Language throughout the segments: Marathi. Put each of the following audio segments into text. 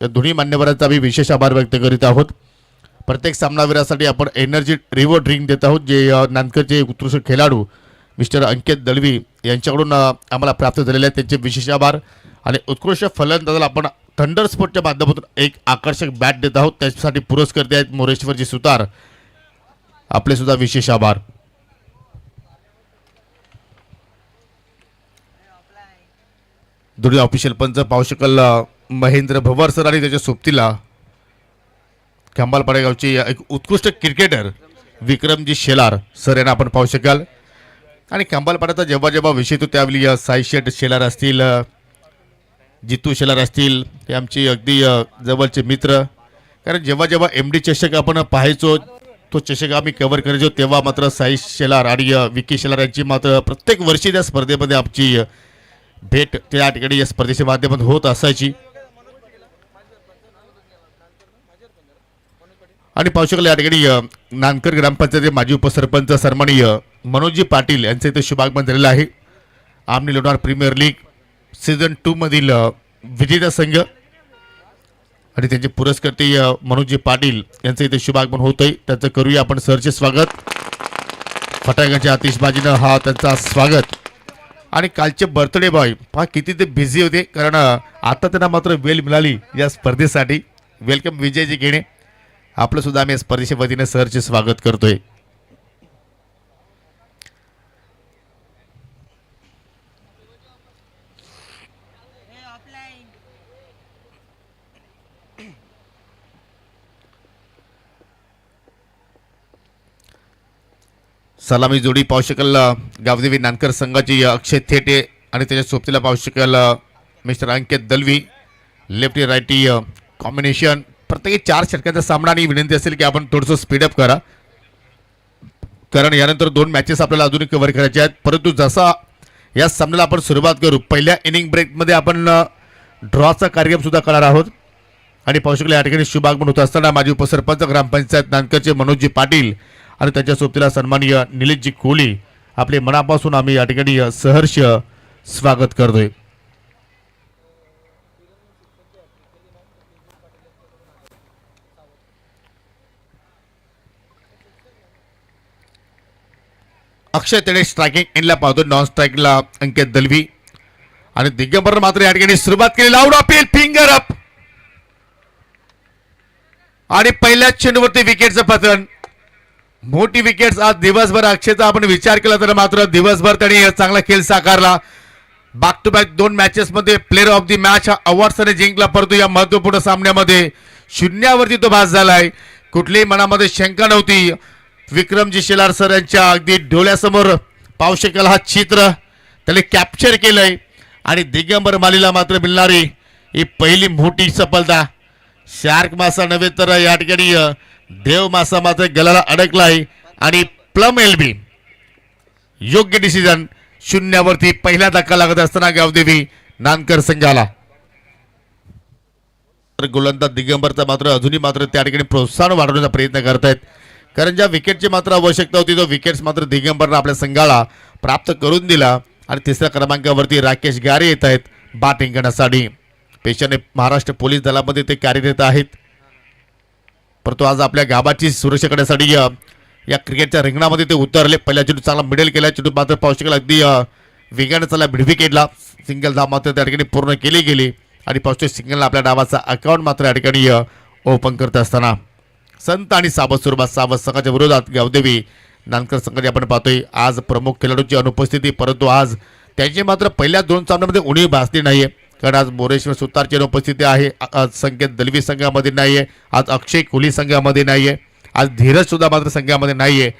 या दोन्ही मान्यवरांचा आम्ही विशेष आभार व्यक्त करीत आहोत. प्रत्येक सामनावीरासाठी आपण एनर्जी रिवॉर्ड ड्रिंक देत आहोत, जे नांदकरचे उत्कृष्ट खेळाडू मिस्टर अंकित दलवी यांच्याकडून आम्हाला प्राप्त झालेले आहेत. त्यांचे विशेष आभार. आणि उत्कृष्ट फलंदाजाला आपण थंडर स्पोर्टच्या माध्यमातून एक आकर्षक बॅट देत आहोत. त्यासाठी पुरस्कर्ते आहेत मोरेश्वरजी सुतार, आपले सुद्धा विशेष आभार. दुर्गा ऑफिशियल पंच पाहू शकाल महेंद्र भवर सर आणि त्याच्या सोबतीला खंबालपाडा गावचे एक उत्कृष्ट क्रिकेटर विक्रमजी शेलार सर यांना आपण पाहू शकाल. आणि खंबालपाड्याचा जेव्हा जेव्हा विषय तो त्यावेळी साई शेठ शेलार असतील, जितू शेलार असतील, हे आमचे अगदी जवळचे मित्र. कारण जेव्हा जेव्हा MD चषक आपण पाहायचो, तो चषक आम्ही कव्हर करायचो, तेव्हा मात्र साई शेलार आणि विकी शेलार यांची मात्र प्रत्येक वर्षी त्या स्पर्धेमध्ये आमची भेट त्या ठिकाणी या स्पर्धेच्या माध्यमातून होत असायची. आणि पाहू शकाल या ठिकाणी नांदकर ग्रामपंचायतीचे माजी उपसरपंच सन्माननीय मनोजी पाटील यांचं इथे शुभागमन झालेलं आहे. आमनी लोणार प्रीमियर लीग सीझन 2 मधील विजेता संघ आणि त्यांचे पुरस्कर्ते मनोजी पाटील यांचं इथे शुभागमन होत आहे. त्यांचं करूया आपण सरचे स्वागत. फटाक्याच्या आतिषबाजीनं हा त्यांचा स्वागत. आणि कालचे बर्थडे बॉय पहा किती ते बिझी होते, कारण आता त्यांना मात्र वेळ मिळाली या स्पर्धेसाठी. वेलकम विजयजी घेणे, आपलं सुद्धा आम्ही स्पर्धेच्या वतीने सरचे स्वागत करतोय. सलामी जोडी पाहू शकाल गावदेवी नानकर संघाची अक्षय थेटे आणि त्याच्या सोबतीला पाहू शकाल मिस्टर अंकित दलवी. लेफ्टी राईटी कॉम्बिनेशन, प्रत्येकी 4 षटकांचा सामना. आणि विनंती असेल की आपण थोडंसं स्पीडअप करा, कारण यानंतर 2 मॅचेस आपल्याला अजूनही कव्हर करायचे आहेत. परंतु जसा या सामन्याला आपण सुरुवात करू, पहिल्या इनिंग ब्रेकमध्ये आपण ड्रॉचा कार्यक्रम सुद्धा करणार आहोत. आणि पाहू शकाल या ठिकाणी शुभागमन होत असताना माजी उपसरपंच ग्रामपंचायत नांदकरचे मनोजजी पाटील आणि त्याच्या सोबतीला सन्माननीय निलेशजी कोहली, आपले मनापासून आम्ही या ठिकाणी सहर्ष स्वागत करतोय. अक्षय तेडे स्ट्रायकिंग एंडला पाहतो, नॉन स्ट्रायकिंगला अंकित दलवी. आणि दिगंबर मात्र या ठिकाणी सुरुवात केली. Loud appeal, finger up. आणि पहिल्याच चेंडूवरती विकेटचं पतन. मोठी विकेट्स आज दिवसभर अक्षयचा आपण विचार केला तर मात्र दिवसभर त्यांनी चांगला खेळ साकारला. बॅक टू बॅक 2 मॅचेसमध्ये प्लेअर ऑफ द मॅच हा अवॉर्ड त्याने जिंकला. परंतु या महत्वपूर्ण सामन्यामध्ये शून्यावरती तो भास झालाय, कुठलीही मनामध्ये शंका नव्हती. विक्रमजी शेलार सर यांच्या अगदी डोळ्यासमोर पाहू शकाल हा चित्र त्याने कॅप्चर केलंय. आणि दिगंबर मालीला मात्र मिळणारी ही पहिली मोठी सफलता. शार्क मासा नव्हे तर या ठिकाणी देव मासा मात्र गलाला अडकलाय. आणि प्लम LB योग्य डिसिजन. शून्यावरती पहिला धक्का लागत असताना गावदेवी नानकर संघाला. गोलंदाज दिगंबरचा मात्र अजूनही मात्र त्या ठिकाणी प्रोत्साहन वाढवण्याचा प्रयत्न करतायत, कारण ज्या विकेटची मात्र आवश्यकता होती तो विकेट्स मात्र दिगंबरनं आपल्या संघाला प्राप्त करून दिला. आणि तिसऱ्या क्रमांकावरती राकेश गारे येत आहेत बॅटिंग करण्यासाठी. पेशाने महाराष्ट्र पोलीस दलामध्ये ते कार्यरत आहेत. परंतु आज आपल्या गावाची सुरक्षा करण्यासाठी या क्रिकेटच्या रिंगणामध्ये ते उतरले. पहिल्या चेंडू चांगला मिडल केला, चेंडू मात्र पाहू शकाल अगदी वेगाने चालला मिडविकेटला. सिंगल धाव मात्र त्या ठिकाणी पूर्ण केली गेली. आणि पाहू सिंगलला आपल्या डावाचा अकाउंट मात्र या ठिकाणी ओपन करत असताना संत आणि सावध स्वरूपात सावध संघाच्या विरोधात गावदेवी नानकर संघाची आपण पाहतोय आज प्रमुख खेळाडूंची अनुपस्थिती. परंतु आज त्यांची मात्र पहिल्या 2 सामन्यामध्ये उणीव भासली नाहीये, कारण आज मोरेश्वर सुतारची अनुपस्थिती आहे. आज संकेत दलवी संघामध्ये नाहीये, आज अक्षय कोहली संघामध्ये नाहीये, आज धीरज सुद्धा मात्र संघामध्ये नाहीये.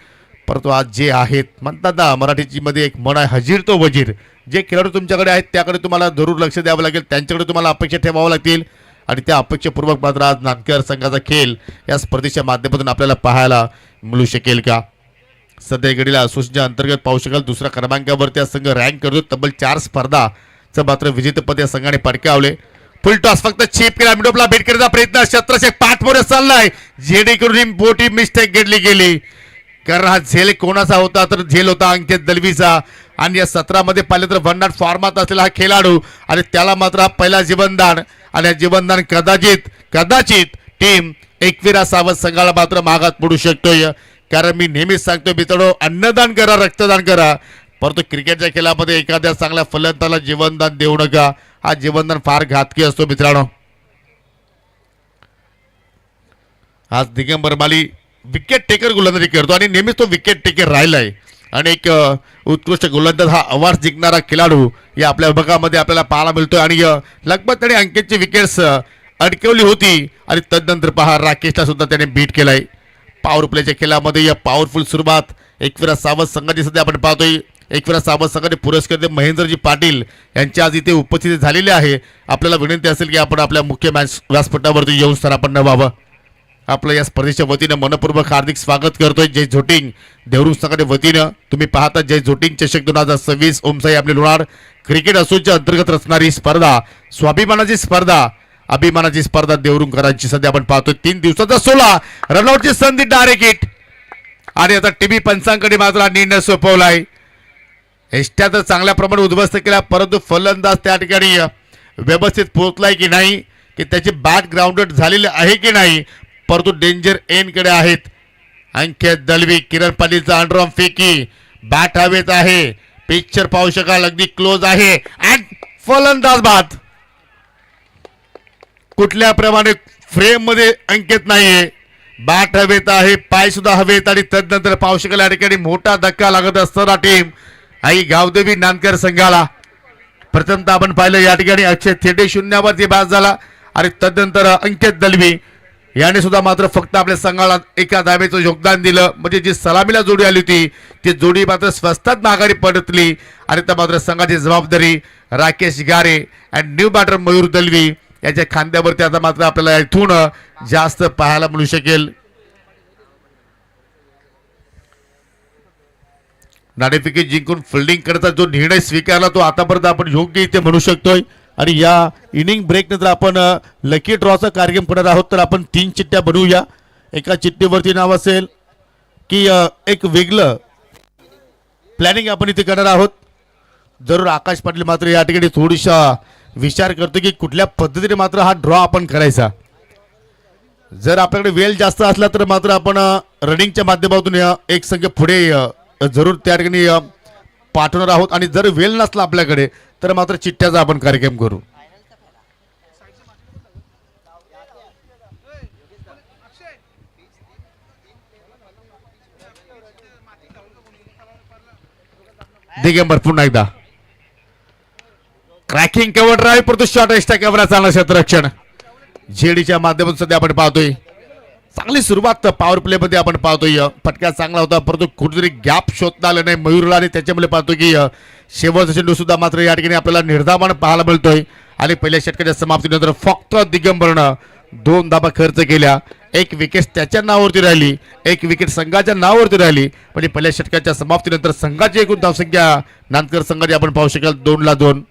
परंतु आज जे आहेत म्हणतात ना मराठीची मध्ये एक म्हण आहे, हजीर तो वजीर. जे खेळाडू तुमच्याकडे आहेत त्याकडे तुम्हाला जरूर लक्ष द्यावं लागेल, त्यांच्याकडे तुम्हाला अपेक्षा ठेवावं लागतील. आणि त्या अपेक्षापूर्वक मात्र आज नानकर संघाचा खेळ या स्पर्धेच्या माध्यमातून आपल्याला पाहायला मिळू शकेल का. सध्या घडीला असोसिएशनच्या अंतर्गत पाहू शकाल 2ऱ्या क्रमांकावर त्या संघ रँक करतो. तब्बल 4 स्पर्धाचं मात्र विजेतेपद या संघाने पटकावले. फुल टॉस फक्त चीप केला, मिडोपला भेट करण्याचा प्रयत्न. 17 पाठ मोरे चाललाय, जेणेकरून ही मोठी मिस्टेक घडली गेली. कारण हा झेल कोणाचा होता तर झेल होता अंकित दलवीचा. आणि या सत्रामध्ये पाहिलं तर भन्नाट फॉर्मात असलेला हा खेळाडू आणि त्याला मात्र हा पहिला जीवनदान. आणि या जीवनदान कदाचित टीम एकविरा सावंत संघाला मात्र मागात पडू शकतोय. कारण मी नेहमीच सांगतो मित्रांनो, अन्नदान करा, रक्तदान करा, परंतु क्रिकेटच्या खेळामध्ये एखाद्या चांगल्या फलंदाजाला जीवनदान देऊ नका. हा जीवनदान फार घातकी असतो मित्रांनो. आज दिगंबर माली विकेट टेकर गोलंदाजी करतो आणि नेहमीच तो विकेट टेकर राहिलाय. आणि एक उत्कृष्ट गोलंदाज हा अवॉर्ड जिंकणारा खेळाडू या आपल्या विभागामध्ये आपल्याला पाहायला मिळतोय. आणि लगभग त्याने अंकितची विकेट्स अडकवली होती आणि तदनंतर पहा राकेशला सुद्धा त्याने बीट केलाय. पॉवर प्लेच्या खेळामध्ये या पॉवरफुल सुरुवात एकविरा सावंत संघाची सध्या आपण पाहतोय. एकविरा सावंत संघाचे पुरस्कार महेंद्रजी पाटील यांची आज इथे उपस्थिती झालेली आहे. आपल्याला विनंती असेल की आपण आपल्या मुख्य व्यासपीठावरती येऊन सर आपण व्हावं. आपलं या स्पर्धेच्या वतीनं मनपूर्वक हार्दिक स्वागत करतोय. जय झोटिंग देवरुख संघाच्या वतीनं तुम्ही पाहता जय झोटिंग चषक 2026 ओमसाई आपले लोणार क्रिकेट असोसिएशनच्या अंतर्गत रचणारी स्पर्धा, अभिमानाची स्पर्धा देवरुखकरांची सध्या आपण पाहतोय. 3 दिवसाचा 16 रनआउटची संधी, डायरेक्ट हिट. आणि आता टीव्ही पंचांकडे मात्र निर्णय सोपवलाय. एष्ट्या तर चांगल्या प्रमाणात उद्ध्वस्त केला, परंतु फलंदाज त्या ठिकाणी व्यवस्थित पोहोचलाय की नाही, की त्याची बॅट ग्राउंडेड झालेली आहे की नाही, परंतु डेंजर एन कडे आहेत. अंकित दलवी, किरण पाटीलचा अंडरआर्म फेकी, बॅट हवेत आहे, पिक्चर पाहू शकाल अगदी क्लोज आहे. आणि फलंदाज बाद. कुठल्या प्रमाणे फ्रेम मध्ये अंकित नाहीये, बॅट हवेत आहे, पाय सुद्धा हवेत. आणि तदनंतर पाहू शकाल या ठिकाणी मोठा धक्का लागत असताना टीम आई गावदेवी नांदकर संघाला प्रथमतः आपण पाहिलं या ठिकाणी अक्षय थेटे शून्यावरती बाद झाला. आणि तदनंतर अंकित दलवी याने सुद्धा मात्र फक्त आपल्या संघाला एका धावेचं योगदान दिलं. म्हणजे जी सलामीला जोडी आली होती ती जोडी मात्र स्वस्तात माघारी पडतली. आणि त्या मात्र संघाची जबाबदारी Rakesh Gare and new batter Mayur Dalvi याच्या खांद्यावरती आता मात्र आपल्याला इथून जास्त पाहायला मिळू शकेल. नाणेफेकी जिंकून फिल्डिंग करता जो निर्णय स्वीकारला तो आतापर्यंत आपण योग्य इथे म्हणू शकतोय. आणि या इनिंग ब्रेक नंतर आपण लकी ड्रॉचा कार्यक्रम करणार आहोत. तर आपण 3 चिठ्ठ्या बनवूया. एका चिठ्ठीवरती नाव असेल की एक वेगळं प्लॅनिंग आपण इथे करणार आहोत. जरूर आकाश पाटील मात्र या ठिकाणी थोडीसा विचार करतो की कुठल्या पद्धतीने मात्र हा ड्रॉ आपण करायचा. जर आपल्याकडे वेळ जास्त असला तर मात्र आपण रनिंगच्या माध्यमातून एक संख्या पुढे जरूर त्या ठिकाणी पाठवणार आहोत. आणि जर वेळ नसला आपल्याकडे तर मात्र चिठ्ठ्याचा आपण कार्यक्रम करू. दिगंबर पुन्हा एकदा क्रॅकिंग कव्हर ड्राईव्ह, परंतु शॉर्ट एक्स्ट्रा कव्हर चांगला क्षेत्ररक्षण जेडीच्या माध्यमातून सध्या आपण पाहतोय. चांगली सुरुवात पॉवर प्ले मध्ये आपण पाहतोय. फटका चांगला होता, परंतु कुठेतरी गॅप शोधता आलं नाही मयूरला. आणि त्याच्यामुळे पाहतो की शेवटचा चेंडू सुद्धा मात्र या ठिकाणी आपल्याला निर्धावान पाहायला मिळतोय. आणि पहिल्या षटकाच्या समाप्तीनंतर फक्त दिगंबरनं 2 धाबा खर्च केल्या. एक विकेट त्याच्या नावावरती राहिली, एक विकेट संघाच्या नावावरती राहिली. म्हणजे पहिल्या षटकाच्या समाप्तीनंतर संघाची एकूण धावसंख्या नांदकर संघाची आपण पाहू शकाल 2-2.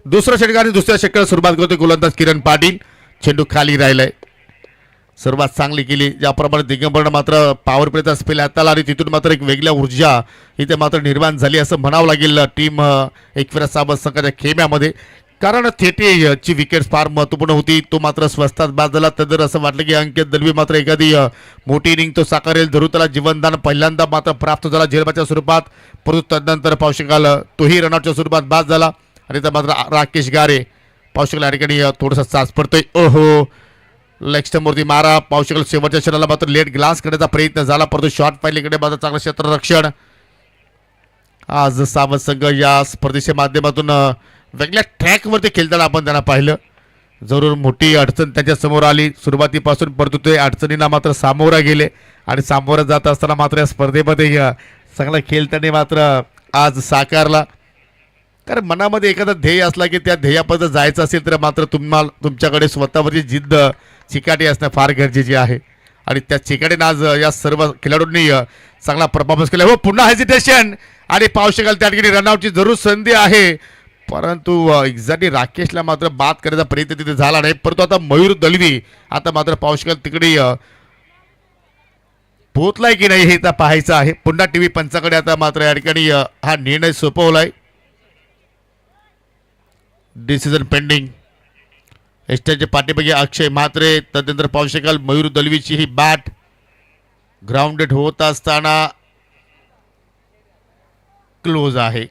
दुसऱ्या षटकात आणि दुसऱ्या षटकाला सुरुवात करतो गोलंदाज किरण पाटील. चेंडू खाली राहिलाय, सुरुवात चांगली केली. ज्याप्रमाणे दिगंबरनं मात्र पॉवर प्लेचा स्पेल हाताळला आणि तिथून मात्र एक वेगळ्या ऊर्जा इथे मात्र निर्माण झाली असं म्हणावं लागेल टीम एकविरा सावंत संघाच्या खेम्यामध्ये. कारण थेटेची विकेट फार महत्वपूर्ण होती, तो मात्र स्वस्तात बाद झाला. तर असं वाटलं की अंकित दलवी मात्र एखादी मोठी इनिंग तो साकारेल, जरूर त्याला जीवनदान पहिल्यांदा मात्र प्राप्त झाला झेलबाच्या स्वरूपात. परंतु तदनंतर पाहू शकाल तोही रनआउटच्या स्वरूपात बाद झाला. आणि तर मात्र राकेश गारे पाहू शकाल या ठिकाणी थोडासा साथ पडतोय. ओहो, लेग स्टंपवरती मारा. पाहू शकाल शेवटच्या क्षणाला मात्र लेट ग्लास करण्याचा प्रयत्न झाला, परंतु शॉर्ट पाहिलेकडे मात्र चांगलं क्षेत्ररक्षण. आज सावंत संघ या स्पर्धेच्या माध्यमातून वेगळ्या ट्रॅकवरती खेळताना आपण त्यांना पाहिलं. जरूर मोठी अडचण त्याच्या समोर आली सुरुवातीपासून, परंतु ते अडचणींना मात्र सामोरा गेले आणि सामोरं जात असताना मात्र या स्पर्धेमध्ये चांगला खेळ त्यांनी मात्र आज साकारला. कारण मनामध्ये एखादा ध्येय असला की त्या ध्येयापर्यंत जायचं असेल तर मात्र तुमच्याकडे स्वतःवरची जिद्द चिकाटी असणं फार गरजेची आहे आणि त्या चिकाटीनं आज या सर्व खेळाडूंनी चांगला परफॉर्मन्स केला. हो, पुन्हा हेजिटेशन आणि पाहू शकाल त्या ठिकाणी रनआउटची जरूर संधी आहे, परंतु एक्झॅक्टली राकेशला मात्र बाद करण्याचा प्रयत्न तिथे झाला नाही. परंतु आता मयूर दलवी आता मात्र पाहू शकाल तिकडे पोहोचलाय की नाही हे तर पाहायचं आहे. पुन्हा टीव्ही पंचाकडे आता मात्र या ठिकाणी हा निर्णय सोपवलाय. Decision pending. एस्टरचे पाठीमागे अक्षय म्हात्रे, तदनंतर पाहू शकाल मयूर दलवीची ही बॅट ग्राउंडेड होत असताना क्लोज आहे,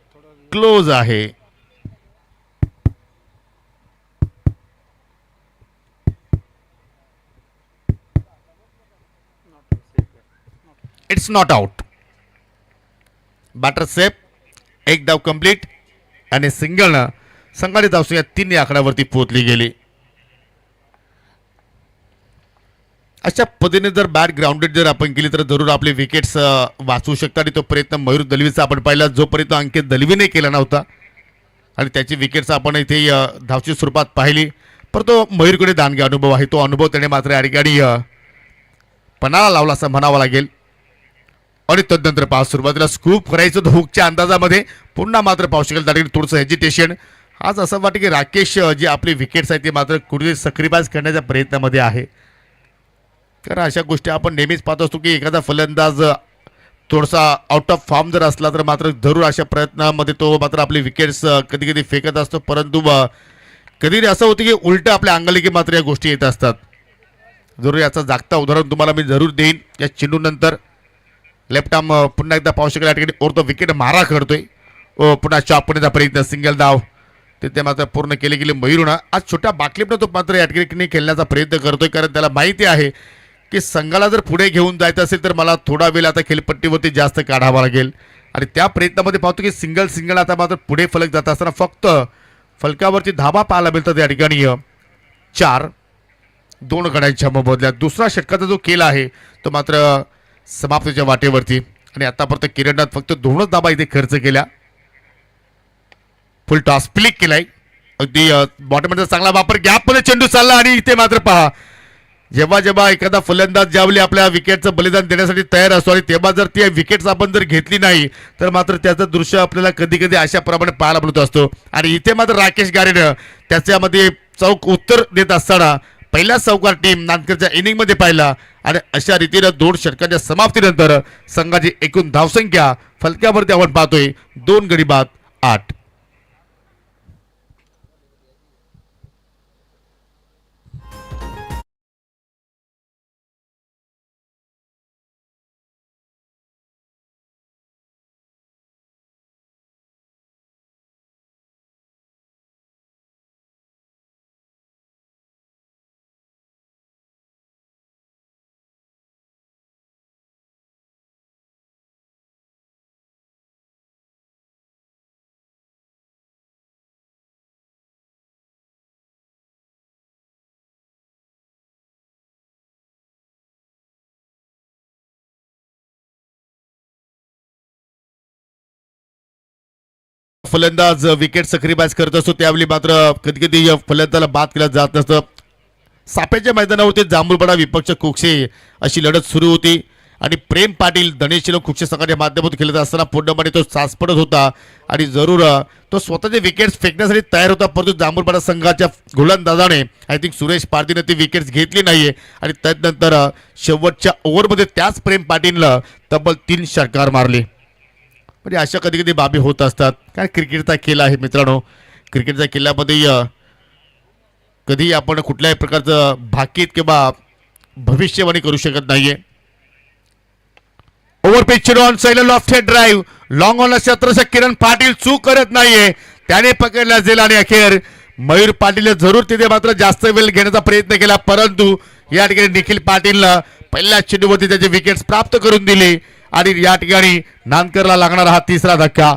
क्लोज आहे. It's not out. Batter safe. एक धाव कंप्लीट आणि सिंगलनं संघाने धावसंख्या 3 या आकड्यावरती पोहोचली गेली. अशा पद्धतीने जर बॅट ग्राउंडेड जर आपण केली तर जरूर आपले विकेट्स वाचवू शकतात आणि तो प्रयत्न मयूर दलवीचा आपण पाहिला, जोपर्यंत अंकित दलवीने केला नव्हता आणि त्याची विकेट्स आपण इथे धावची स्वरूपात पाहिली. परंतु मयूरकडे दानगे अनुभव आहे, तो अनुभव त्याने मात्र या ठिकाणी पणाला लावला असं म्हणावं लागेल. आणि तदनंतर पहा सुरुवातीला स्कूप करायचं तर हुकच्या अंदाजामध्ये पुन्हा मात्र पाहू शकेल त्या ठिकाणी थोडंसं हेजिटेशन. आज असं वाटतं की राकेश जे आपले विकेट्स आहेत ते मात्र कुठेतरी सक्रियबाज करण्याच्या प्रयत्नामध्ये आहे. कारण अशा गोष्टी आपण नेहमीच पाहत असतो की एखादा फलंदाज थोडासा आउट ऑफ फॉर्म जर असला तर मात्र जरूर अशा प्रयत्नामध्ये तो मात्र आपले विकेट्स कधी कधी फेकत असतो. परंतु कधी असं होतं की उलट आपल्या अंगाला की मात्र या गोष्टी येत असतात. जरूर याचा जागता उदाहरण तुम्हाला मी जरूर देईन. या चेंडूनंतर लेफ्ट आर्म पुन्हा एकदा पाहू शकेल या ठिकाणी ओर तो विकेट मारा करतोय. पुन्हा चॉपण्याचा प्रयत्न, सिंगल धाव तिथे मात्र पूर्ण केले गेले मयूरनं. आज छोट्या बाकलीपनं तो मात्र या ठिकाणी खेळण्याचा प्रयत्न करतोय, कारण त्याला माहिती आहे की संघाला जर पुढे घेऊन जायचं असेल तर मला थोडा वेळ आता खेळपट्टीवरती जास्त काढावा लागेल आणि त्या प्रयत्नामध्ये पाहतो की सिंगल आता मात्र पुढे फलक जात असताना फक्त फलकावरती धाबा पाहायला मिळतात या ठिकाणी 4. 2 गड्यांच्या मोबदल्यात दुसरा षटकाचा जो केला आहे तो मात्र समाप्तीच्या वाटेवरती आणि आतापर्यंत किरणनाथ फक्त 2च धाबा इथे खर्च केल्या. फुल टॉस क्लिक केलाय, अगदी बॉटमचा चांगला वापर, गॅपमध्ये चेंडू चालला आणि इथे मात्र पहा जेव्हा जेव्हा एखादा फलंदाज ज्यावेळी आपल्या विकेटचं बलिदान देण्यासाठी तयार असतो आणि तेव्हा जर ती विकेट्स आपण जर घेतली नाही तर मात्र त्याचं दृश्य आपल्याला कधी कधी अशाप्रमाणे पाहायला मिळत असतो. आणि इथे मात्र राकेश गारेनं त्याच्यामध्ये चौक उत्तर देत असताना पहिला चौकार टीम नांदकरच्या इनिंगमध्ये पाहिला आणि अशा रीतीनं 2 षटकांच्या समाप्तीनंतर संघाची एकूण धावसंख्या फलकावरती आपण पाहतोय 2 गडी बाद 8. फलंदाज विकेट सक्रियबाज करत असतो त्यावेळी मात्र कधी कधी फलंदाजाला बाद केला जात नसतं. सापेच्या मैदानावरती जांभूळपाडा विपक्ष कुक्षे अशी लढत सुरू होती आणि प्रेम पाटील धनेशिलो कुक्षे संघाच्या माध्यमातून खेळत असताना पूर्णपणे तो सास पडत होता आणि जरूर तो स्वतःचे विकेट्स फेकण्यासाठी तयार होता, परंतु जांभूळपाडा संघाच्या गोलंदाजाने आय थिंक सुरेश पारदीने ती विकेट्स घेतली नाहीये आणि त्यानंतर शेवटच्या ओव्हरमध्ये त्याच प्रेम पाटीलनं तब्बल 3 षटकार मारले. म्हणजे अशा कधी कधी बाबी होत असतात. काय क्रिकेटचा खेळ आहे मित्रांनो, क्रिकेटच्या खेळामध्ये कधी आपण कुठल्याही प्रकारचं भाकीत किंवा भविष्यवाणी करू शकत नाहीये. Over pitch on side loft head drive long on क्षेत्ररक्षक किरण पाटील चूक करत नाहीये, त्याने पकडला जाईल आणि अखेर मयूर पाटील जरूर तिथे मात्र जास्त वेळ घेण्याचा प्रयत्न केला, परंतु या ठिकाणी निखिल पाटीलनं पहिल्या चेंडूवरती त्याचे विकेट्स प्राप्त करून दिले आणि या ठिकाणी नांदकरला लागणारा हा 3रा धक्का.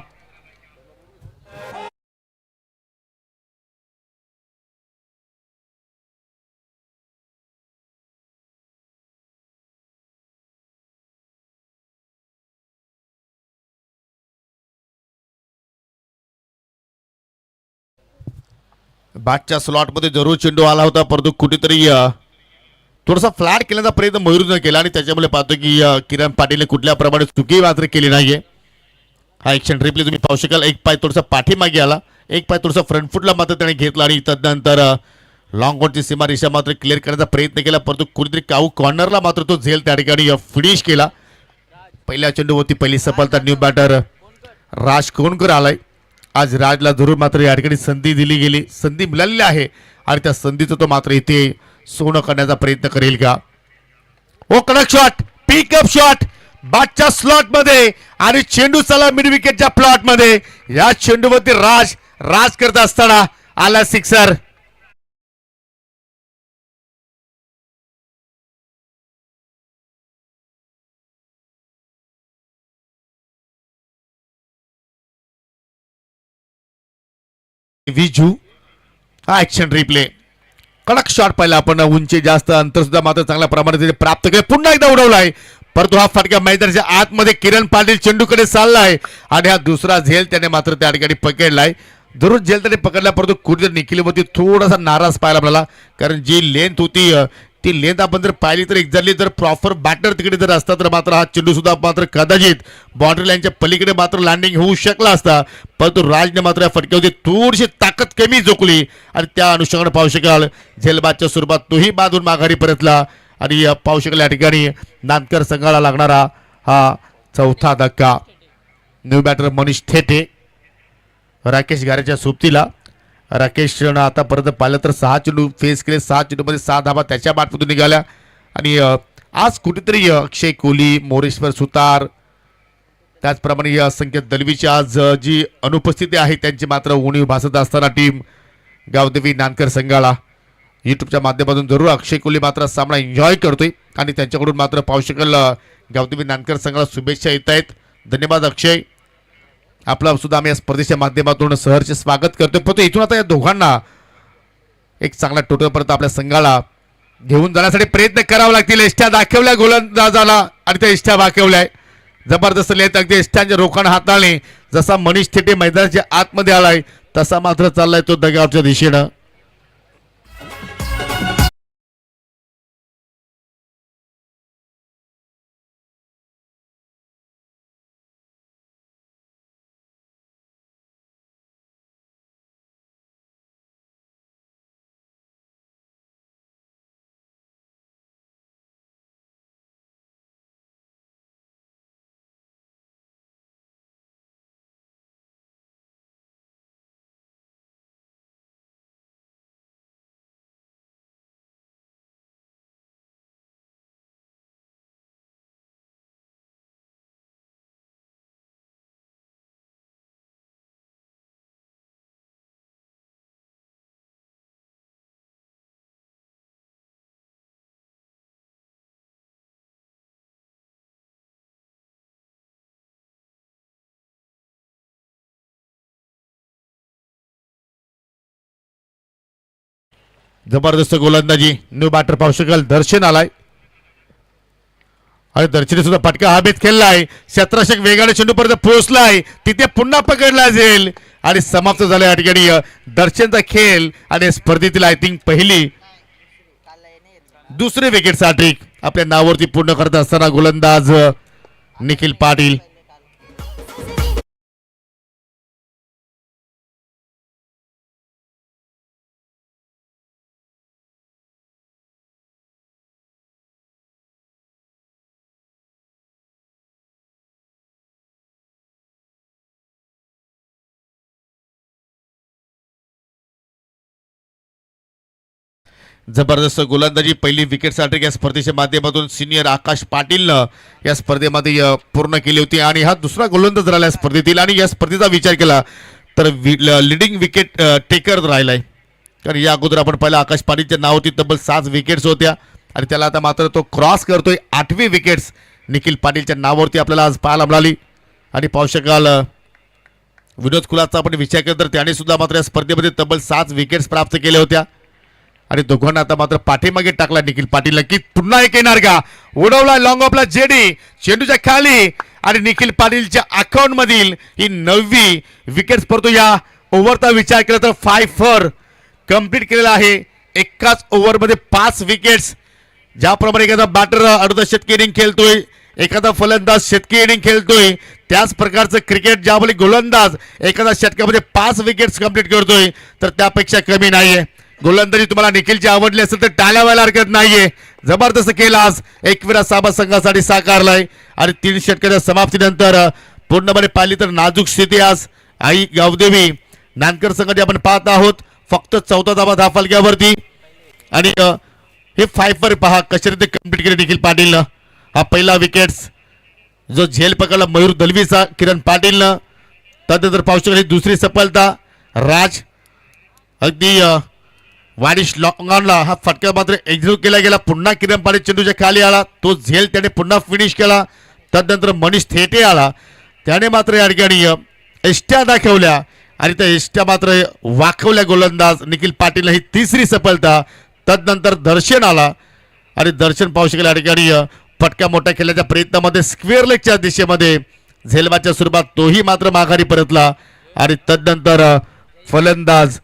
बॅटच्या स्लॉटमध्ये जरूर चेंडू आला होता, परंतु कुठेतरी थोडासा फ्लॅट केल्याचा प्रयत्न मयूरनं केला आणि त्याच्यामुळे पाहतो की किरण पाटीलने कुठल्या प्रमाणे चुकी मात्र केली नाहीये. हा एक्शन रिप्ले तुम्ही पाहू शकाल. एक पाय थोडासा पाठीमागे आला, एक पाय थोडासा फ्रंट फुटला मात्र त्याने घेतला आणि तदनंतर लॉंग ऑनची सीमा रेषा मात्र क्लिअर करण्याचा प्रयत्न केला, परंतु कुठेतरी काऊ कॉर्नरला मात्र तो झेल त्या ठिकाणी फिनिश केला. पहिल्या चेंडूवरती पहिली सफलता न्यू बॅटर राज कोणकर आलाय. आज राजला जरूर मात्र या ठिकाणी संधी दिली गेली, संधी मिळालेली आहे आणि त्या संधीचं तो मात्र इथे सोनं करण्याचा प्रयत्न करेल का. ओ कडक शॉट, पिकअप शॉट बॅटच्या स्लॉट मध्ये आणि चेंडू चला मिड विकेटच्या प्लॉट मध्ये. या चेंडूवरती राज करत असताना आला सिक्सर. विजू हा एक्शन रिप्ले. कडक शॉट पाहिला आपण, उंची जास्त, अंतर सुद्धा मात्र चांगल्या प्रमाणात प्राप्त केले. पुन्हा एकदा उडवलाय, परंतु हा फटका मैदानाच्या आतमध्ये किरण पाटील चेंडूकडे चाललाय आणि हा दुसरा झेल त्याने मात्र त्या ठिकाणी पकडलाय. जरूर झेल त्याने पकडला, परंतु कुठे निखिलवरती थोडासा नाराज पाहायला मिळाला, कारण जी लेंथ होती ती लेंथ आपण जर पाहिली तर एक्झॅक्टली जर प्रॉपर बॅटर तिकडे जर असता तर मात्र हा चेंडू सुद्धा मात्र कदाचित बाउंड्री लाईनच्या पलीकडे मात्र लँडिंग होऊ शकला असता, परंतु राजने मात्र या फटक्यावरती थोडीशी ताकद कमी झोकली आणि त्या अनुषंगाने पाहू शकाल झेलबादच्या स्वरूपात तोही बांधून माघारी परतला आणि पाहू शकाल या ठिकाणी नानकर संघाला लागणारा हा चौथा धक्का. न्यू बॅटर मनीष थेटे राकेश गारेच्या सोबतीला. राकेशनं आतापर्यंत पाहिलं तर 6 चेंडू फेस केले, 6 चेंडूमध्ये 6 धाबा त्याच्या बॅटमधून निघाल्या आणि आज कुठेतरी अक्षय कोहली, मोरेश्वर सुतार, त्याचप्रमाणे असंख्य दलवीची आज जी अनुपस्थिती आहे त्यांची मात्र उणीव भासत असताना टीम गावदेवी नानकर संघाला यूट्यूबच्या माध्यमातून जरूर अक्षय कोहली मात्र सामना एन्जॉय करतोय आणि त्यांच्याकडून मात्र पाहू शकाल गावदेवी नानकर संघाला शुभेच्छा येत आहेत. धन्यवाद अक्षय, आपला सुद्धा आम्ही या स्पर्धेच्या माध्यमातून सहर्ष स्वागत करतोय. परंतु इथून आता या दोघांना एक चांगला टोटलपर्यंत आपल्या संघाला घेऊन जाण्यासाठी प्रयत्न करावे लागतील. एष्ट्या दाखवल्या गोलंदाजाला आणि त्या एष्ट्या दाखवल्या जबरदस्त लेत, अगदी एष्ट्यांच्या रोखाने हाताळणे. जसा मनीष थेटे मैदानाच्या आतमध्ये आलाय तसा मात्र चाललाय तो दगावच्या दिशेनं. जबरदस्त गोलंदाजी न्यू बॅटर पाहू शकाल. दर्शन आलाय आणि दर्शनी सुद्धा फटका हवेत खेळलाय. क्षेत्ररक्षक वेगाने चेंडूपर्यंत पोहोचलाय, तिथे पुन्हा पकडला जाईल आणि समाप्त झाला या ठिकाणी दर्शनचा खेळ आणि स्पर्धेतील आय थिंक पहिली दुसरी विकेट हॅट्रिक आपल्या नावावरती पूर्ण करत असताना गोलंदाज निखिल पाटील. जबरदस्त गोलंदाजी पहिली विकेटसाठी या स्पर्धेच्या माध्यमातून सिनियर आकाश पाटीलनं या स्पर्धेमध्ये पूर्ण केली होती आणि हा दुसरा गोलंदाज राहिला या स्पर्धेतील. आणि या स्पर्धेचा विचार केला तर लिडिंग विकेट टेकर राहिलाय, कारण या अगोदर आपण पाहिलं आकाश पाटीलच्या नावावरती तब्बल 7 विकेट्स होत्या आणि त्याला आता मात्र तो क्रॉस करतोय 8वी विकेट्स निखिल पाटीलच्या नावावरती आपल्याला आज पाहायला मिळाली. आणि पाहू शकाल विनोद कुलाचा आपण विचार केला तर त्याने सुद्धा मात्र या स्पर्धेमध्ये तब्बल 7 विकेट्स प्राप्त केल्या होत्या आणि दोघांना आता मात्र पाठीमागे टाकला निखिल पाटीलला की पुन्हा एक येणार का. उडवला लॉंग ऑफला जेडी चेंडूच्या खाली आणि निखिल पाटीलच्या अकाउंट मधील ही 9वी विकेट. परंतु या ओव्हरचा विचार केला तर 5 फॉर कंप्लीट केलेला आहे. एकाच ओव्हरमध्ये 5 विकेट्स. ज्याप्रमाणे एखादा बॅटर अर्धशतकी इनिंग खेळतोय, एखादा फलंदाज शतकी इनिंग खेळतोय, त्याच प्रकारचं क्रिकेट ज्यावेळी गोलंदाज एखादा षटकामध्ये 5 विकेट्स कंप्लीट करतोय तर त्यापेक्षा कमी नाहीये. गोलंदाजी तुम्हाला निखिलची आवडली असेल तर टाळ्या व्हायला हरकत नाहीये. जबरदस्त केला आज एकविरा साबा संघासाठी साकारलाय आणि 3 षटकाच्या समाप्तीनंतर पूर्णपणे पाहिली तर नाजूक स्थिती आज आई गावदेवी नानकर संघाची आपण पाहत आहोत. फक्त 14 धावा धाफलक्यावरती आणि हे 5 वर पहा कशा रीते कंप्लीट केले निखिल पाटीलनं. हा पहिला विकेट्स जो झेल पकडला मयूर दलवीचा किरण पाटीलनं. त्यानंतर पाहू शकता दुसरी सफलता राज अगदी वाडिश लॉंगॉनला हा फटका मात्र एक्झिक्यूट केला गेला. पुन्हा किरण पाटील चेंडूच्या खाली आला, तो झेल त्याने पुन्हा फिनिश केला. त्यानंतर मनीष थेटे आला, त्याने मात्र या ठिकाणी एष्ट्या दाखवल्या आणि त्या एष्ट्या मात्र वाकवल्या गोलंदाज निखिल पाटीलला. ही तिसरी सफलता. तदनंतर दर्शन आला आणि दर्शन पाहू शकेल या ठिकाणी फटका मोठा खेळण्याच्या प्रयत्नामध्ये स्क्वेअर लेगच्या दिशेमध्ये झेलबाच्या स्वरूपात तोही मात्र माघारी परतला आणि तदनंतर फलंदाज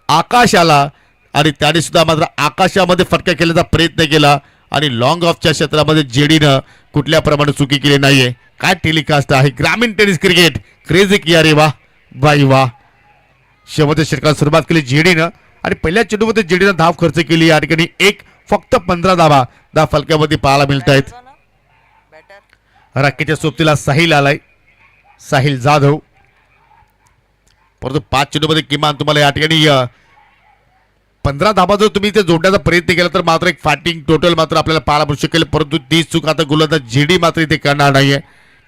आकाश आला आणि त्याने सुद्धा मात्र आकाशामध्ये फटका खेळण्याचा प्रयत्न केला आणि लॉंग ऑफच्या क्षेत्रामध्ये जेडीनं कुठल्या प्रमाणे चुकी केली नाहीये. काय टेलिकास्ट आहे ग्रामीण टेनिस क्रिकेट क्रेझी किया रे वा बाई वा. शेवटच्या षटकाला सुरुवात केली जेडीनं आणि पहिल्या चेंडूमध्ये जेडीनं धाव खर्च केली. या ठिकाणी फक्त 15 धावा फलक्यामध्ये पाहायला मिळत आहेत. राखेच्या सोबतीला साहिल आलाय, साहिल जाधव. परंतु 5 चेंडूमध्ये किमान तुम्हाला या ठिकाणी 15 धाबा जर तुम्ही ते जोडण्याचा प्रयत्न केला तर मात्र एक फायटिंग टोटल मात्र आपल्याला पाहायला मिळू शकेल. परंतु ती चूक आता गोलंदाज जेडी मात्र इथे करणार नाहीये.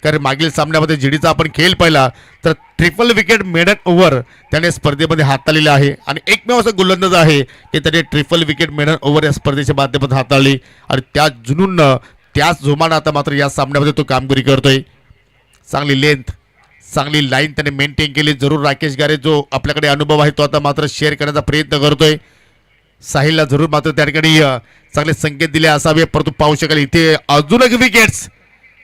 कारण मागील सामन्यामध्ये जेडीचा आपण खेळ पाहिला तर ट्रिपल विकेट मेडन ओव्हर त्याने स्पर्धेमध्ये हाताळलेला आहे आणि एकमेव असा गोलंदाज आहे की त्याने ट्रिपल विकेट मेडन ओव्हर या स्पर्धेच्या माध्यमातून हाताळली आणि त्या जुनून त्याच जोमानं आता मात्र या सामन्यामध्ये तो कामगिरी करतोय. चांगली लेंथ चांगली लाईन त्याने मेंटेन केली. जरूर राकेश गारे जो आपल्याकडे अनुभव आहे तो आता मात्र शेअर करण्याचा प्रयत्न करतोय. साहिलला जरूर मात्र त्या ठिकाणी चांगले संकेत दिले असावे. परंतु पाहू शकाल इथे अजून एक विकेट्स.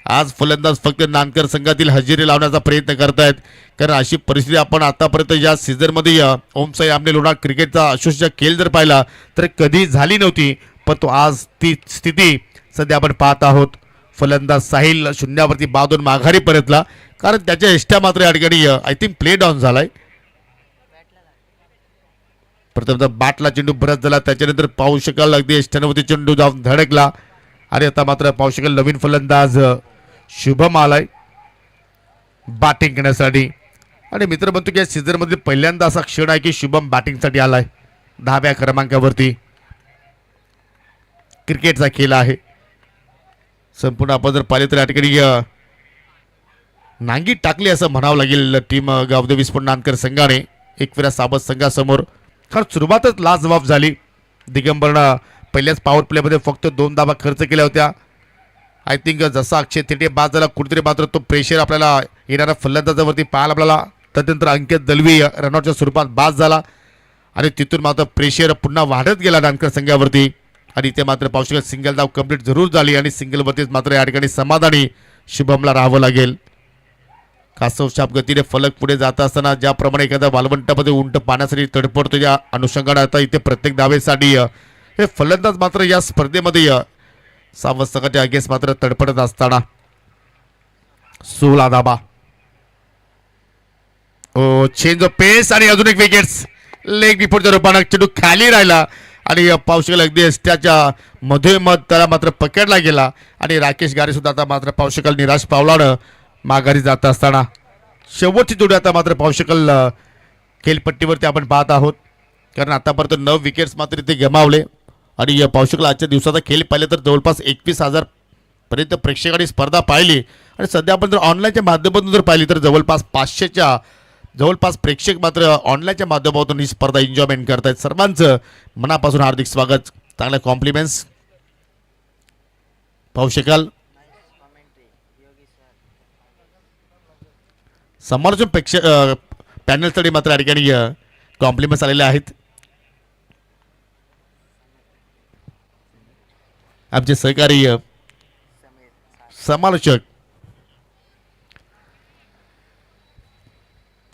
आज फलंदाज फक्त नानकर संघातील हजेरी लावण्याचा प्रयत्न करतायत. कारण अशी परिस्थिती आपण आतापर्यंत या सीझनमध्ये ओमसाई आमने लोणार क्रिकेटचा अशोषचा खेळ जर पाहिला तर कधी झाली नव्हती. परंतु आज ती स्थिती सध्या आपण पाहत आहोत. फलंदाज साहिल शून्यावरती बादून माघारी परतला कारण त्याच्या एष्ट्या मात्र या ठिकाणी आय थिंक प्ले डाऊन झालाय. प्रथमतः बॅटला चेंडू भरत झाला, त्याच्यानंतर पाहू शकाल अगदी एष्ट्यावरती चेंडू जाऊन धडकला आणि आता मात्र पाहू शकाल नवीन फलंदाज शुभम आलाय बॅटिंग करण्यासाठी. आणि मित्र म्हणतो की या सीझनमध्ये पहिल्यांदा असा क्षण आहे की शुभम बॅटिंगसाठी आलाय. 10व्या क्रमांकावरती क्रिकेटचा खेळ आहे. संपूर्ण आपण जर पाहिले तर या ठिकाणी नांगी टाकली असं म्हणावं लागेल टीम गावदेवी स्पोर्ट नानकर संघाने एकविरा साबत संघासमोर. कारण सुरुवातच लाजवाब झाली. दिगंबरनं पहिल्याच पॉवर प्लेमध्ये फक्त 2 धावा खर्च केल्या होत्या. आय थिंक जसा अक्षय थेटे बाद झाला कुठेतरी मात्र तो प्रेशर आपल्याला येणाऱ्या फलंदाजावरती पाहायला आपल्याला. त्यानंतर अंकित दलवी रनआउटच्या स्वरूपात बाद झाला आणि तिथून मात्र प्रेशर पुन्हा वाढत गेला नानकर संघावरती आणि इथे मात्र पाहू शकत सिंगल धाव कंप्लीट जरूर झाली आणि सिंगलवरतीच मात्र या ठिकाणी समाधानी शुभमला राहावं लागेल. कासव छाप गतीने फलक पुढे जात असताना ज्याप्रमाणे एखाद्या वालवंटामध्ये उंट पाण्यासाठी तडपडतो या अनुषंगाने आता इथे प्रत्येक धावेसाठी हे फलंदाज मात्र या स्पर्धेमध्ये सावध संघाच्या अगेन्स्ट मात्र तडपडत असताना 16 धाबा. चेंज ऑफ पेस आणि अजून एक विकेट्स. लेग बिफोरच्या रूपाने चेंडू खाली राहिला आणि पाहू शकाल अगदी एष्ट्याच्या मधोमध त्याला मात्र पकडला गेला आणि राकेश गारे सुद्धा आता मात्र पाहू शकाल निराश पावलानं माघारी जात असताना शेवटची जोडी आता मात्र पाहू शकाल खेळपट्टीवरती आपण पाहत आहोत. कारण आतापर्यंत 9 विकेट्स मात्र इथे गमावले आणि पाहू शकाल आजच्या दिवसाचा खेळ पाहिले तर जवळपास 21,000 पर्यंत प्रेक्षकांनी स्पर्धा पाहिली आणि सध्या आपण जर ऑनलाईनच्या माध्यमातून जर पाहिली तर जवळपास 500च्या जवळपास प्रेक्षक मात्र ऑनलाईनच्या माध्यमातून ही स्पर्धा एन्जॉयमेंट करतायत. सर्वांचं मनापासून हार्दिक स्वागत. चांगल्या कॉम्प्लिमेंट्स पाहू शकाल. समालोचन पॅनलसाठी मात्र या ठिकाणी कॉम्प्लिमेंट्स आलेले आहेत. आमचे सहकारी समालोचक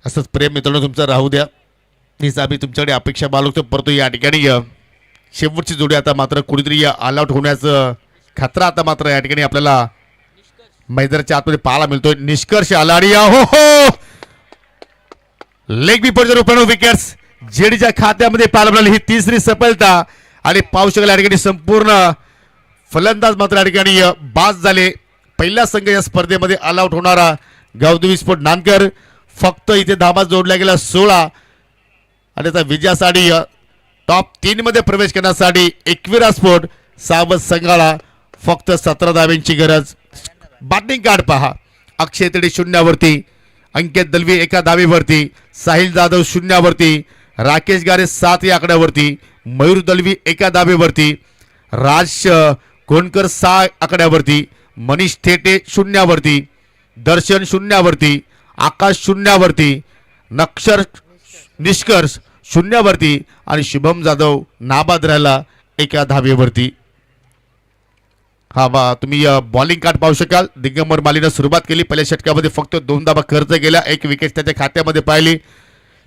असंच प्रेम मित्रांनो तुमचं राहू द्या. हीच आम्ही तुमच्याकडे अपेक्षा बाळगतो. परंतु या ठिकाणी शेवटची जोडी आता मात्र कुणीतरी ऑल आउट होण्याचं खतरा आता मात्र या ठिकाणी आपल्याला मैदानाच्या आतमध्ये पाहायला मिळतोय. निष्कर्ष आला आणि हो हो लेग बिफोरच्या रूपाने विकेट्स जेडीच्या खात्यामध्ये पाहायला मिळाली. ही तिसरी सफलता आणि पाहू शकेल या ठिकाणी संपूर्ण फलंदाज मात्र या ठिकाणी बाद झाले. पहिला संघ या स्पर्धेमध्ये ऑल आउट होणारा गावदेवी स्पोर्ट नानकर. फक्त इथे धाबा जोडल्या गेला 16 आणि त्या विजयासाठी टॉप 3 मध्ये प्रवेश करण्यासाठी एकविरा स्पोर्ट सावध संघाला फक्त 17 धाब्यांची गरज. बॅटिंग कार्ड पहा. अक्षय तेडे 0वरती, अंकित दलवी 1 धावेवरती, साहिल जाधव 0वरती, राकेश गारे 7 या आकड्यावरती, मयूर दलवी 1 धावेवरती, राज कोणकर 6 आकड्यावरती, मनीष थेटे 0वरती, दर्शन 0वरती, आकाश 0वरती, निष्कर्ष 0वरती आणि शुभम जाधव नाबाद राहिला 1 धावेवरती. हा बा तुम्ही बॉलिंग कार्ड पाहू शकाल. दिगंबर मालीनं सुरुवात केली. पहिल्या षटकामध्ये फक्त 2 धाबा खर्च केला. 1 विकेट त्याच्या खात्यामध्ये पाहिली.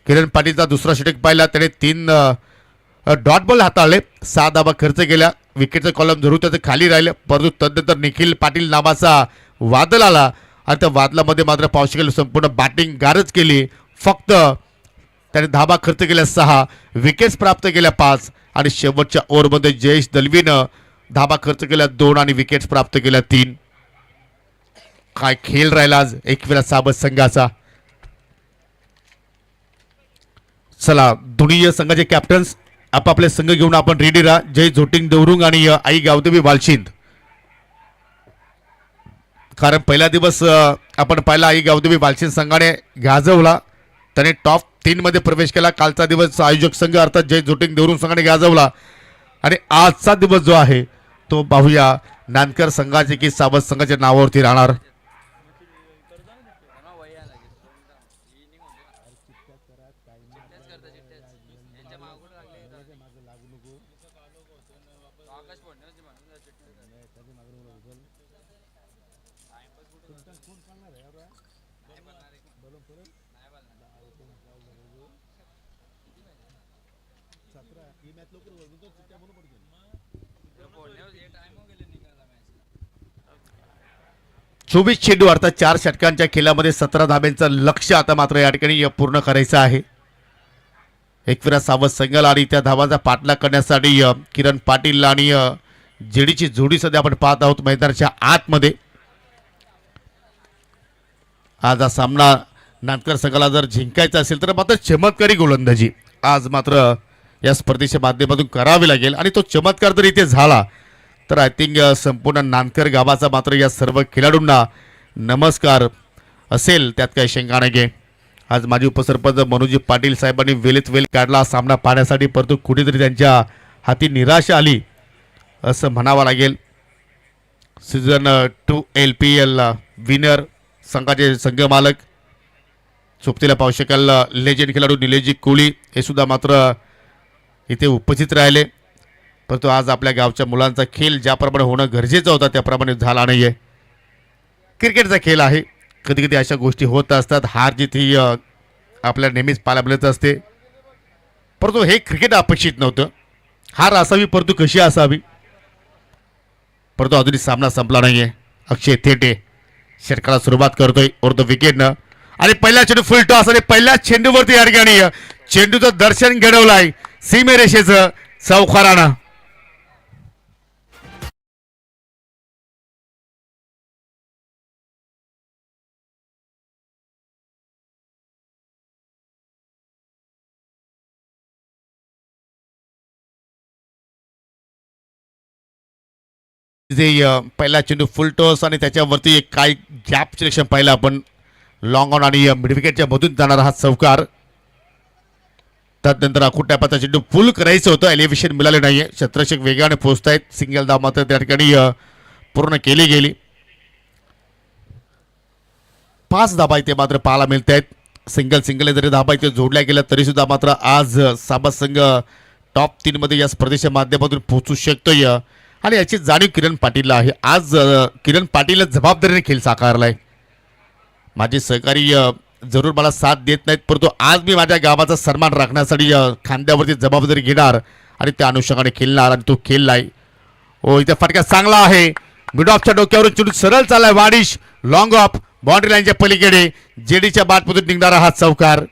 किरण पाटीलचा दुसरा षटक पाहिला. त्याने 3 डॉट बॉल हाताळले. 6 धाबा खर्च केला. विकेटचं कॉलम जरूर त्याचं खाली राहिलं. परंतु तदनंतर निखिल पाटील नावाचा वादळ आला आणि त्या वादळामध्ये मात्र पाहू शकेल संपूर्ण बॅटिंग गारज केली. फक्त त्याने धाबा खर्च केल्या 6, विकेट्स प्राप्त केल्या 5 आणि शेवटच्या ओव्हरमध्ये जयेश दलवीनं धाबा खर्च केल्या 2 आणि विकेट्स प्राप्त केल्या 3. काय खेळ राहिला आज एकविरा सावध संघाचा. चला दोन्ही संघाचे कॅप्टन्स आपापले संघ घेऊन आपण रेडी राहा. जय झोटिंग देवरुंग आणि आई गावदेवी वालशिंद. कारण पहिला दिवस आपण पाहिला आई गावदेवी वालशिंद संघाने गाजवला. त्याने टॉप 3 मध्ये प्रवेश केला. कालचा दिवस आयोजक संघ अर्थात जय झोटिंग देवरुंग संघाने गाजवला आणि आजचा दिवस जो आहे तो पाहूया नानकर संघाचे की सावध संघाच्या नावावरती राहणार. चोवीस चेंडू अर्थात 4 षटकांच्या खेळामध्ये 17 धाब्यांचं लक्ष आता मात्र या ठिकाणी पूर्ण करायचं आहे. एकविरा सावध संघाला आणि त्या धावांचा पाठलाग करण्यासाठी किरण पाटील आणि जेडीची जोडी सध्या आपण पाहत आहोत मैदानाच्या आतमध्ये. आज हा सामना नानकर संघाला जर जिंकायचा असेल तर मात्र चमत्कारी गोलंदाजी आज मात्र या स्पर्धेच्या माध्यमातून करावी लागेल आणि तो चमत्कार जर इथे झाला तर आय थिंक संपूर्ण नानकर गावाचा मात्र या सर्व खेळाडूंना नमस्कार असेल, त्यात काही शंका नाही. आज माजी उपसरपंच मनोजी पाटील साहेबांनी वेळेत वेळ काढला सामना पाहण्यासाठी, परंतु कुठेतरी त्यांच्या हाती निराशा आली असं म्हणावं लागेल. सीझन 2 LPL विनर संघाचे संघमालक सोबतीला पाहू शकाल लेजेंड खेळाडू निलेशजी कोळी हे सुद्धा मात्र इथे उपस्थित राहिले. परंतु आज आपल्या गावच्या मुलांचा खेळ ज्याप्रमाणे होणं गरजेचं होतं त्याप्रमाणे झाला नाही आहे. क्रिकेटचा खेळ आहे, कधी कधी अशा गोष्टी होत असतात. हार जीत ही आपल्याला नेहमीच पाहायला मिळत असते, परंतु हे क्रिकेट अपेक्षित नव्हतं. हार असावी परंतु कशी असावी. परंतु अजूनही सामना संपला नाही आहे. अक्षय थेटे षटकाला सुरुवात करतोय ओर द विकेटनं आणि पहिला चेंडू फुल टॉस आणि पहिल्या चेंडूवरती या ठिकाणी चेंडूचं दर्शन घडवलंय सीमेरेषेचं सावकारानं. पहिला चेंडू फुल टॉस आणि त्याच्यावरती एक काय गॅप सिलेक्शन पाहिलं आपण लॉंग ऑन आणि मिड विकेटच्या मधून जाणारा हा चौकार. त्यानंतर अखूट टॅपाचा चेंडू फुल करायचं होतं, एलिव्हेशन मिळाले नाहीये. क्षेत्ररक्षक वेगाने पोहोचतायत. सिंगल धाव मात्र त्या ठिकाणी पूर्ण केली गेली. 5 धाबा इथे मात्र पाहायला मिळत आहेत. सिंगल जरी धाबा इथे जोडल्या गेल्या तरी सुद्धा मात्र आज साबा संघ टॉप 3 मध्ये या स्पर्धेच्या माध्यमातून पोहोचू शकतोय आणि याची जाणीव किरण पाटीलला आहे. आज किरण पाटीलला जबाबदारीने खेळ साकारलाय. माझे सहकारी जरूर मला साथ देत नाहीत, परंतु आज मी माझ्या गावाचा सन्मान राखण्यासाठी खांद्यावरती जबाबदारी घेणार आणि त्या अनुषंगाने खेळणार आणि तो खेळलाय. हो, इथे फटका चांगला आहे. मिड ऑफच्या डोक्यावरून चेंडू सरळ चाललाय. वाडिश लॉंग ऑफ बाउंड्री लाईनच्या पलीकडे जेडीच्या बाटमधून निघणारा हा चौकार.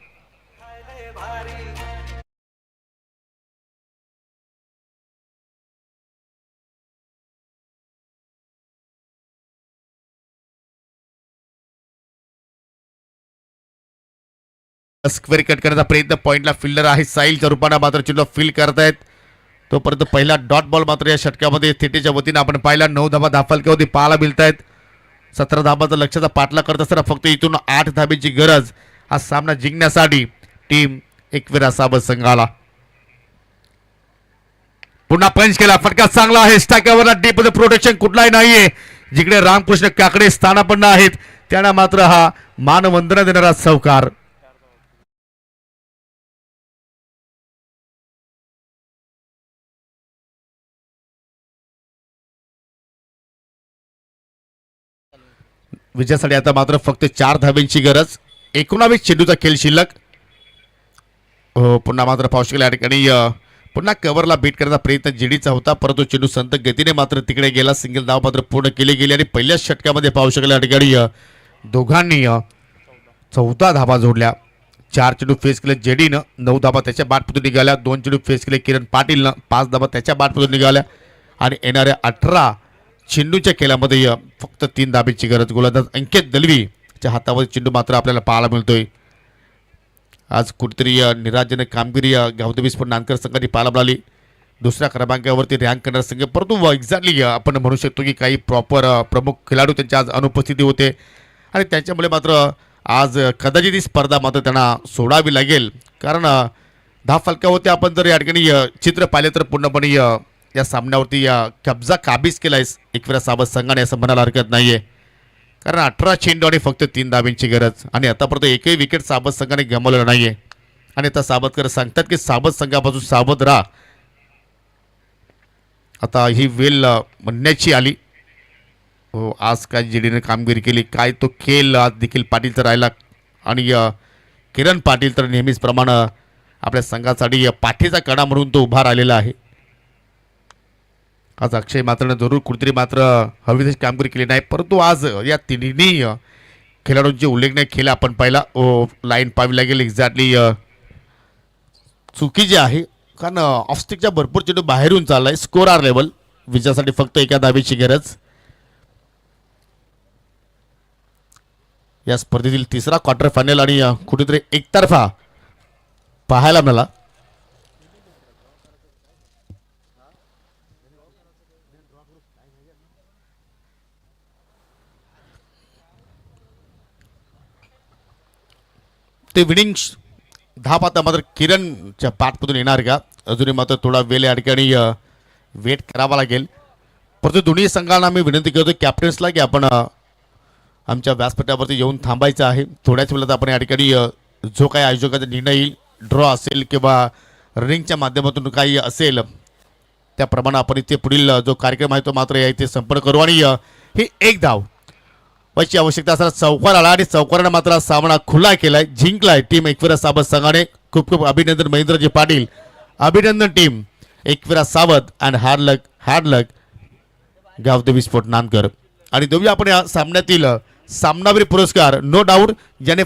स्क्वेअर कट करण्याचा प्रयत्न पॉइंटला फिल्डर आहे साहिलच्या रूपाने मात्र चेंडू फील करतायत. तोपर्यंत पहिला डॉट बॉल मात्र या षटकामध्ये थेटेच्या वतीने आपण पाहिला. 9 धाबा धाफलक्यावरती पाहायला मिळत आहेत. 17 धाबाचा लक्षाचा पाठला करत असताना फक्त इथून 8 धाब्यांची गरज हा सामना जिंकण्यासाठी टीम एकविरा साबत संघाला. पुन्हा पंच केला. फटका चांगला आहे. स्टाकावर डीप मध्ये प्रोटेक्शन कुठलाही नाहीये. जिकडे रामकृष्ण काकडे स्थानापन्न आहेत त्यांना मात्र हा मानवंदना देणारा चौकार. विजयासाठी आता मात्र फक्त 4 धाब्यांची गरज. 19 चेंडूचा खेळ शिल्लक. हो, पुन्हा मात्र पाऊस केला या ठिकाणी. पुन्हा कव्हरला बीट करण्याचा प्रयत्न जेडीचा होता, परंतु चेंडू संत गतीने मात्र तिकडे गेला. सिंगल धाव मात्र पूर्ण केली गेली आणि पहिल्याच षटकामध्ये पाहू शकला या ठिकाणी दोघांनी 14 धाबा जोडल्या. 4 चेंडू फेस केले जेडीनं. 9 धाबा त्याच्या बाटमधून निघाल्या. 2 चेंडू फेस केले किरण पाटीलनं. 5 धाबा त्याच्या बाटमधून निघाल्या आणि येणाऱ्या 18 चेंडूच्या खेळामध्ये फक्त 3 धाब्यांची गरज. गोलंदाज अंकित दलवीच्या हातावर चेंडू मात्र आपल्याला पाहायला मिळतोय. आज कुठेतरी निराजन कामगिरी गावदेवी स्पोर्ट नांदकर संघाने पाहायला मिळाली. दुसऱ्या क्रमांकावरती रँक करणारा संघ, परंतु एक्झॅक्टली आपण म्हणू शकतो की काही प्रॉपर प्रमुख खेळाडू त्यांच्या आज अनुपस्थिती होते आणि त्याच्यामुळे मात्र आज कदाचित ही स्पर्धा मात्र त्यांना सोडावी लागेल. कारण 10 फलकावरती आपण जर या ठिकाणी चित्र पाहिले तर पूर्णपणे या सामन्यावरती कब्जा काबीज केला आहे एकविरा साबत संघाने असं म्हणायला हरकत नाहीये. कारण 18 चेंडू आणि फक्त 3 धाब्यांची गरज आणि आतापर्यंत एकही विकेट साबत संघाने गमावलेलं नाहीये. आणि आता साबतकर सांगतात की साबत संघापासून सावध राहा. आता ही वेळ म्हणण्याची आली. हो, आज काय जेडीने कामगिरी केली, काय तो खेळ आज देखील पाटीलचा राहिला आणि किरण पाटील तर नेहमीच प्रमाणे आपल्या संघासाठी पाठीचा कणा म्हणून तो उभा राहिलेला आहे. आज अक्षय मात्र जरूर कुठेतरी मात्र हवी तशी कामगिरी केली नाही, परंतु आज या तिन्ही खेळाडूंचे उल्लेखनीय खेळ आपण पाहिला. लाईन पाहावी लागेल एक्झॅक्टली चुकीची आहे, कारण ऑफस्टिकच्या भरपूर चेंडू बाहेरून चाललाय. स्कोर आर लेवल विजयासाठी फक्त एका धावेची गरज. या स्पर्धेतील तिसरा क्वार्टर फायनल आणि कुठेतरी एकतर्फा पाहायला मिळाला. ते विनिंग धाप आता मात्र किरणच्या पाठमधून येणार का, अजूनही मात्र थोडा वेळ या ठिकाणी वेट करावा लागेल. परंतु दोन्ही संघांना मी विनंती करतो कॅप्टन्सला की आपण आमच्या व्यासपीठावरती येऊन थांबायचं आहे. थोड्याच वेळात आपण या ठिकाणी जो काही आयोजकाचा निर्णय येईल, ड्रॉ असेल किंवा रनिंगच्या माध्यमातून काही असेल त्याप्रमाणे आपण इथे पुढील जो कार्यक्रम आहे तो मात्र या इथे संपन्न करू. आणि ही एक धाव व्हायची आवश्यकता असताना चौकार आला आणि चौकारानं मात्र सामना खुला केलाय, जिंकलाय टीम एकविरा सावत संघाने. खूप खूप अभिनंदन महेंद्रजी पाटील. अभिनंदन team Ekvira Savat and hard luck Gavdevi sport Nandkar. आणि दोघी आपण या सामन्यातील सामनावीर पुरस्कार नो डाऊट ज्याने